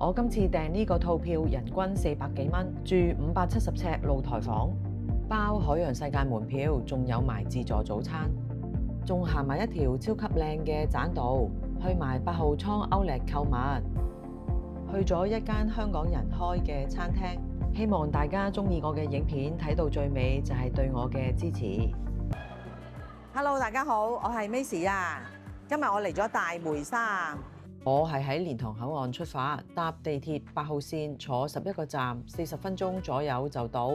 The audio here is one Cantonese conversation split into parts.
我今次訂呢個套票，人均400幾蚊，住570尺露台房，包海洋世界門票，仲有埋自助早餐，仲行埋一條超級靚嘅棧道，去埋8號倉歐力購物，去咗一間香港人開嘅餐廳。希望大家鍾意我嘅影片，睇到最尾就係對我嘅支持。Hello， 大家好，我係 Macy 啊。今日我嚟咗大梅沙。我係喺蓮塘口岸出發，搭地鐵8號線，坐11個站，40分鐘左右就到。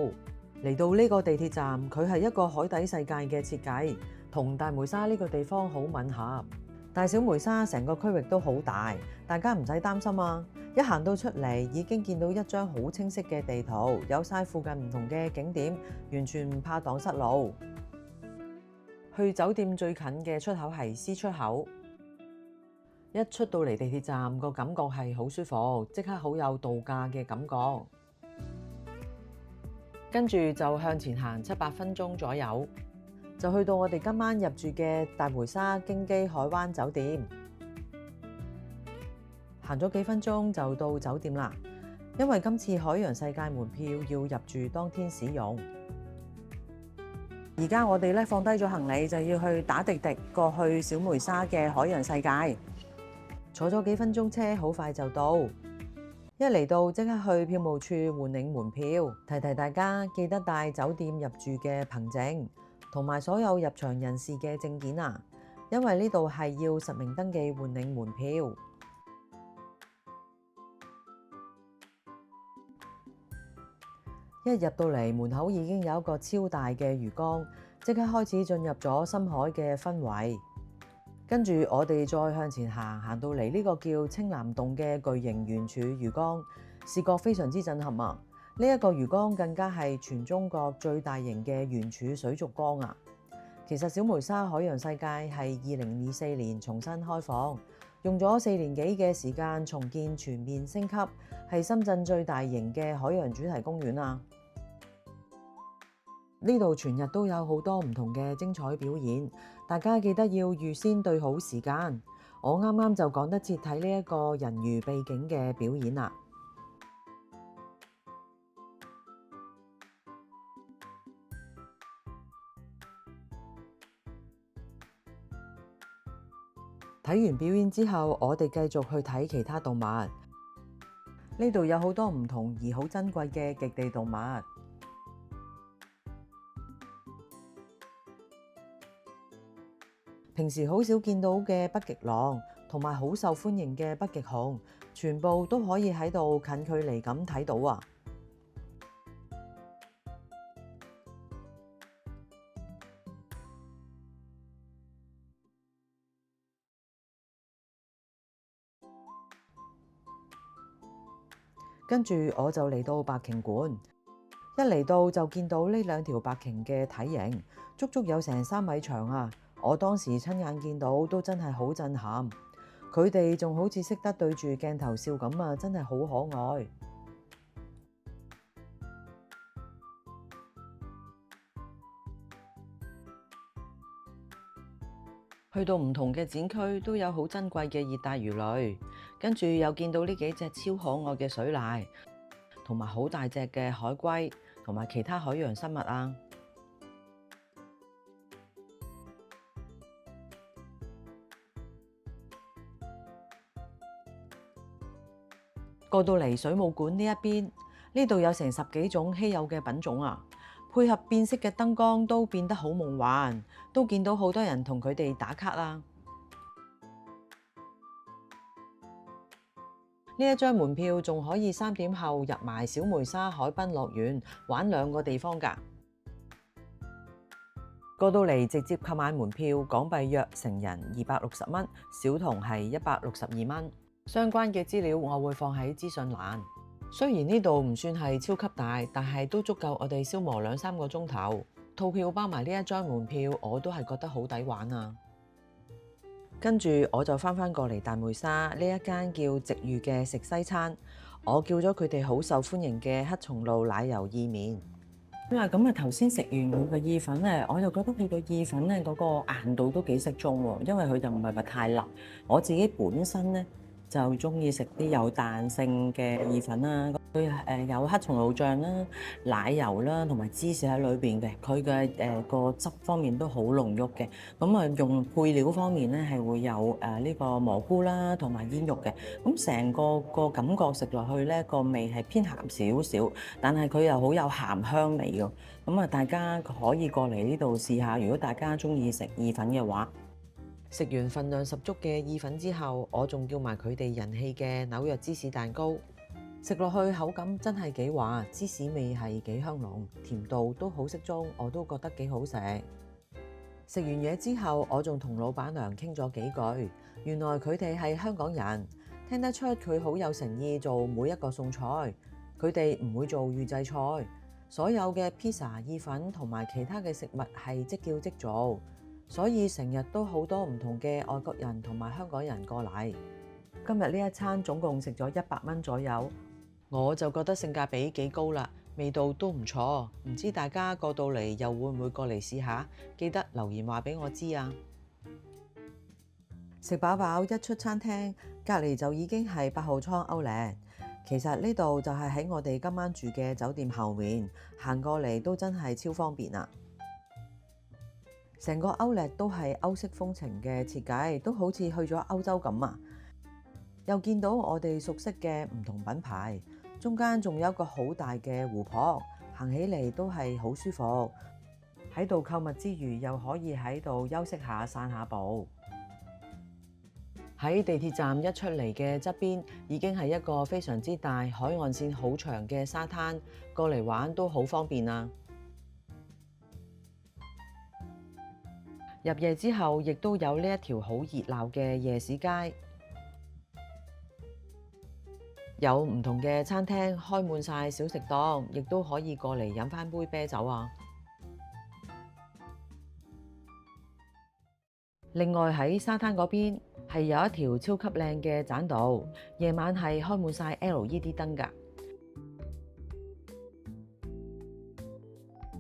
嚟到呢個地鐵站，佢係一個海底世界嘅設計，同大梅沙呢個地方好吻合。大小梅沙成個區域都好大，大家唔使擔心啊！一行到出嚟，已經見到一張好清晰嘅地圖，有晒附近唔同嘅景點，完全唔怕蕩失路。去酒店最近嘅出口係 C 出口。一出到嚟地鐵站，個感覺係好舒服，即刻好有度假嘅感覺。跟住就向前行7-8分鐘左右，就去到我哋今晚入住嘅大梅沙京基海灣酒店。行咗幾分鐘就到酒店啦，因為今次海洋世界門票要入住當天使用。而家我哋放低咗行李，就要去打滴滴過去小梅沙嘅海洋世界。坐咗幾分鐘車，好快就到。一嚟到即刻去票務處換領門票，提提大家記得帶酒店入住嘅憑證，同埋所有入場人士嘅證件啊，因為呢度係要實名登記換領門票。一入到嚟，門口已經有一個超大嘅魚缸，即刻開始進入咗深海嘅氛圍。跟住我哋再向前行，行到嚟呢個叫青藍洞嘅巨型圓柱魚缸，視覺非常之震撼啊！呢一個魚缸更加係全中國最大型嘅圓柱水族缸啊！其實小梅沙海洋世界係2024年重新開放，用咗4年幾嘅時間重建，全面升級，係深圳最大型嘅海洋主題公園啊！呢度全日都有好多唔同嘅精彩表演，大家記得要預先對好時間。我啱啱就趕得切睇呢一個人魚秘境嘅表演啦。睇完表演之後，我哋繼續去睇其他動物。呢度有好多唔同而好珍貴嘅極地動物。平時好少見到嘅北極狼，同埋好受歡迎嘅北極熊，全部都可以喺度近距離咁睇到啊！跟住我就嚟到白鯨館，一嚟到就見到呢2條白鯨嘅體型，足足有成3米長啊！我當時親眼見到都真係好震撼，佢哋仲好似識得對住鏡頭笑咁啊，真係好可愛。去到唔同嘅展區都有好珍貴嘅熱帶魚類，跟住又見到呢幾隻超可愛嘅水獺，同埋好大隻嘅海龜，同埋其他海洋生物啊！過到嚟水母館呢一邊，呢度有成10幾種稀有嘅品種啊！配合變色嘅燈光都變得好夢幻，都見到好多人同佢哋打卡啦。呢一張門票仲可以3點後入埋小梅沙海濱樂園玩2個地方㗎。過到嚟直接購買門票，港幣約成人260蚊，小童係162蚊。相關嘅資料我會放喺資訊欄。雖然呢度唔算係超級大，但係都足夠我哋消磨2-3個鐘頭。套票包埋呢一張門票，我都係覺得好抵玩啊！跟住我就翻過嚟大梅沙呢一間叫直遇嘅食西餐，我叫咗佢哋好受歡迎嘅黑松露奶油意麵。咁啊，頭先食完佢個意粉咧，我就覺得佢個意粉咧嗰個硬度都幾適中喎，因為佢就唔係話太辣。我自己本身咧就中意食啲有彈性嘅意粉啦。佢有黑松露醬啦、奶油啦同埋芝士喺裏邊嘅。佢嘅個汁方面都好濃郁嘅。咁啊，用配料方面咧係會有呢個蘑菇啦同埋煙肉嘅。咁成個感覺食落去咧個味係偏鹹少少，但係佢又好有鹹香味㗎。咁啊，大家可以過嚟呢度試下。如果大家中意食意粉嘅話，食完份量十足嘅意粉之後，我仲叫埋佢哋人氣嘅紐約芝士蛋糕。食落去口感真係幾滑，芝士味係幾香濃，甜度都好適中，我都覺得幾好食。食完嘢之後，我仲同老闆娘傾咗幾句，原來佢哋係香港人，聽得出佢好有誠意做每一個餸菜。佢哋唔會做預製菜，所有嘅披薩、意粉同埋其他嘅食物係即叫即做，所以成日都好多唔同嘅外國人同埋香港人過嚟。今日呢一餐總共食咗100蚊左右。我就覺得性價比幾高啦，味道都唔錯，唔知大家過到嚟又會唔會過嚟試下？記得留言話俾我知啊！食飽飽一出餐廳，隔離就已經係8號倉Outlet。其實呢度就係喺我哋今晚住嘅酒店後面，行過嚟都真係超方便啊！成個Outlet都係歐式風情嘅設計，都好似去咗歐洲咁啊！又見到我哋熟悉嘅唔同品牌。中間仲有一個好大嘅湖泊，行起嚟都係好舒服。喺度購物之餘，又可以喺度休息下、散下步。喺地鐵站一出嚟嘅側邊，已經係一個非常之大、海岸線好長嘅沙灘，過嚟玩都好方便啊！入夜之後，亦都有呢一條好熱鬧嘅夜市街。有唔同嘅餐廳開滿晒小食檔，亦都可以過嚟飲返杯啤酒啊！另外喺沙灘嗰邊係有一條超級靚嘅棧道，夜晚係開滿晒 LED 燈㗎。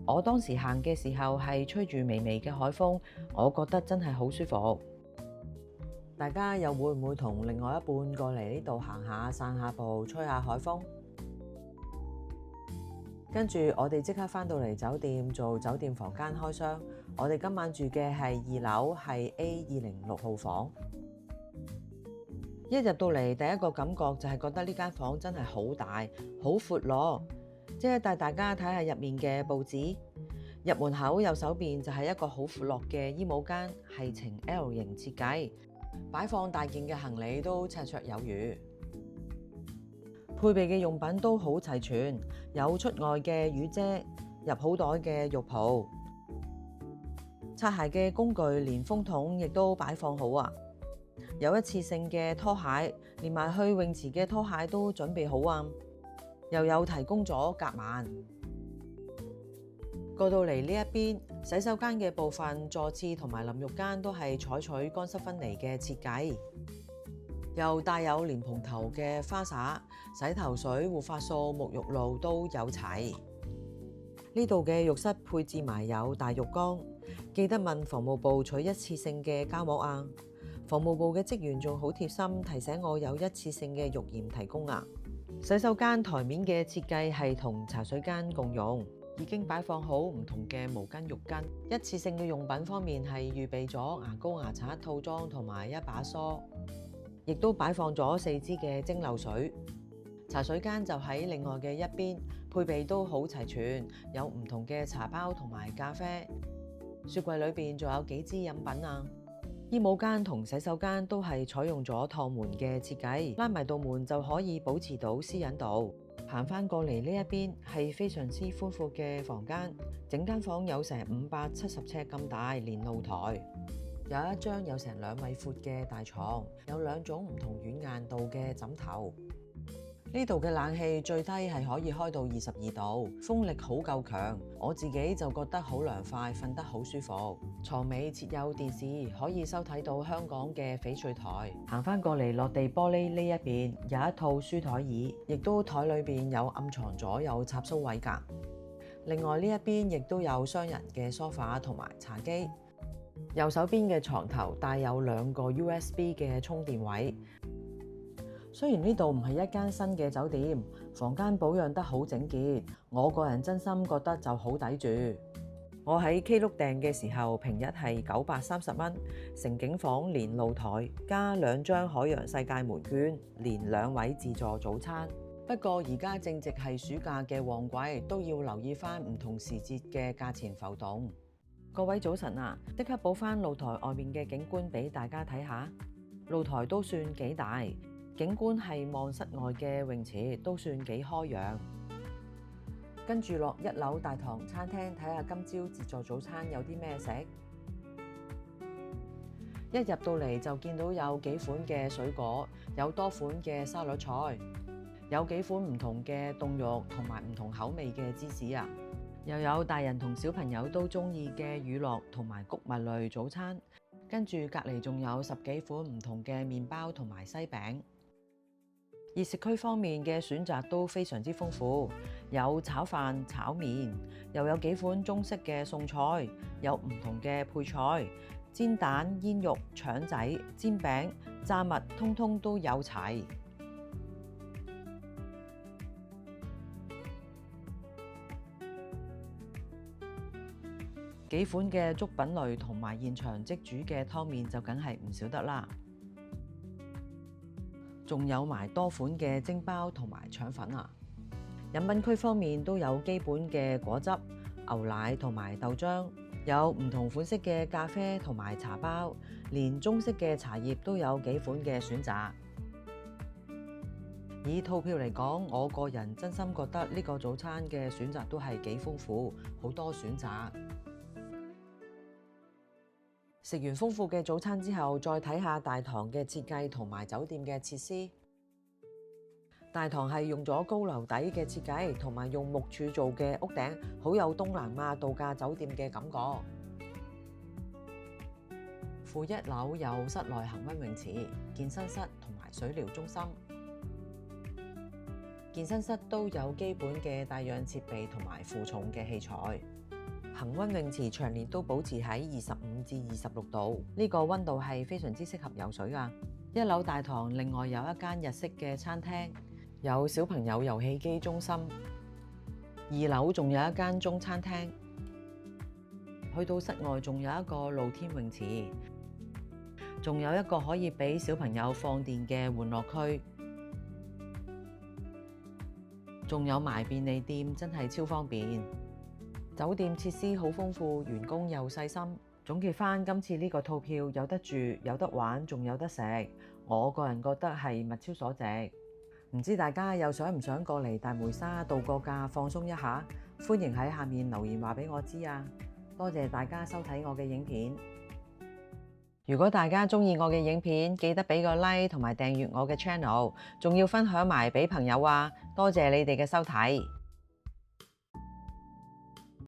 我當時行嘅時候係吹住微微嘅海風，我覺得真係好舒服。大家又會唔會同另外一半過嚟呢度行下、散下步、吹下海風？跟住我哋即刻返到嚟酒店做酒店房間開箱。我哋今晚住嘅係2樓，係 A206號房。一入到嚟，第一個感覺就係覺得呢間房真係好大、好闊咯。即係帶大家睇下入面嘅佈置。入門口右手邊就係一個好闊落嘅衣帽間，係呈 L 型設計。擺放大件嘅行李都綽綽有餘，配備嘅用品都好齊全，有出外嘅雨遮、入好袋嘅浴袍、擦鞋嘅工具，連風筒亦都擺放好啊！有一次性嘅拖鞋，連埋去泳池嘅拖鞋都準備好啊！又有提供咗夾萬。過到嚟呢一邊，洗手間嘅部分座廁同埋淋浴間都係採取乾濕分離嘅設計，又帶有蓮蓬頭嘅花灑，洗頭水、護髮素、沐浴露都有齊。呢度嘅浴室配置埋有大浴缸，記得問房務部取一次性嘅膠膜啊！房務部嘅職員仲好貼心提醒我有一次性嘅浴鹽提供啊！洗手間台面嘅設計係同茶水間共用。已經擺放好唔同嘅毛巾、浴巾。一次性嘅用品方面係預備咗牙膏、牙刷套裝同埋一把梳，亦都擺放咗4支嘅蒸餾水。茶水間就喺另外嘅一邊，配備都好齊全，有唔同嘅茶包同埋咖啡。雪櫃裏邊仲有幾支飲品啊！衣帽間同洗手間都係採用咗趟門嘅設計，拉埋道門就可以保持到私隱度。行返過嚟呢一邊係非常之寬闊嘅房間，整間房有成570尺咁大，連露台。有一張有成2米闊嘅大床，有2種唔同軟硬度嘅枕頭。呢度嘅冷氣最低係可以開到22度，風力好夠強，我自己就覺得好涼快，瞓得好舒服。床尾設有電視，可以收睇到香港嘅翡翠台。行返過嚟落地玻璃呢一邊有一套書台椅，亦都台裏邊有暗藏咗有插蘇位㗎。另外呢一邊亦都有雙人嘅梳化同埋茶几。右手邊嘅床頭帶有2個 USB 嘅充電位。雖然呢度唔係一間新嘅酒店，房間保養得好整潔，我個人真心覺得就好抵住。我喺 Klook 訂嘅時候，平日係930蚊，成景房連露台加2張海洋世界門券，連2位自助早餐。不過而家正值係暑假嘅旺季，都要留意翻唔同時節嘅價錢浮動。各位早晨啊，即刻補翻露台外面嘅景觀俾大家睇下。露台都算幾大，景觀係望室外嘅泳池，都算幾開揚。跟住落1樓大堂餐廳睇下今朝自助早餐有啲咩食。一入到嚟就見到有幾款嘅水果，有多款嘅沙律菜，有幾款唔同嘅凍肉同埋唔同口味嘅芝士啊，又有大人同小朋友都中意嘅乳酪同埋穀物類早餐。跟住隔離仲有10幾款唔同嘅麵包同埋西餅。熱食區方面嘅選擇都非常之豐富，有炒飯、炒麵，又有幾款中式嘅餸菜，有唔同嘅配菜，煎蛋、煙肉、腸仔、煎餅、炸物，通通都有齊。幾款嘅粥品類同埋現場即煮嘅湯麵就梗係唔少得啦。仲有埋多款嘅蒸包同埋腸粉啊！飲品區方面都有基本嘅果汁、牛奶同埋豆漿，有唔同款式嘅咖啡同埋茶包，連中式嘅茶葉都有幾款嘅選擇。以套票嚟講，我個人真心覺得呢個早餐嘅選擇都係幾豐富，好多選擇。食完豐富嘅早餐之後，再睇下大堂嘅設計同埋酒店嘅設施。大堂係用咗高樓底嘅設計，同埋用木柱做嘅屋頂，好有東南亞度假酒店嘅感覺。負1樓有室內恆溫泳池、健身室同埋水療中心。健身室都有基本嘅帶氧設備同埋負重嘅器材。恆溫泳池長年都保持喺25至26度，呢個溫度係非常之適合游水㗎。1樓大堂另外有一間日式嘅餐廳，有小朋友遊戲機中心。2樓仲有一間中餐廳。去到室外仲有一個露天泳池，仲有一個可以俾小朋友放電嘅玩樂區，仲有埋便利店，真係超方便。酒店設施好豐富，員工又細心。總結返今次呢個套票，有得住、有得玩，仲有得食，我個人覺得係物超所值。唔知大家又想唔想過嚟大梅沙度個假放鬆一下？歡迎喺下面留言話俾我知啊！多謝大家收睇我嘅影片。如果大家鍾意我嘅影片，記得俾個 like 同埋訂閱我嘅 channel，仲要分享埋俾朋友啊！多謝你哋嘅收睇。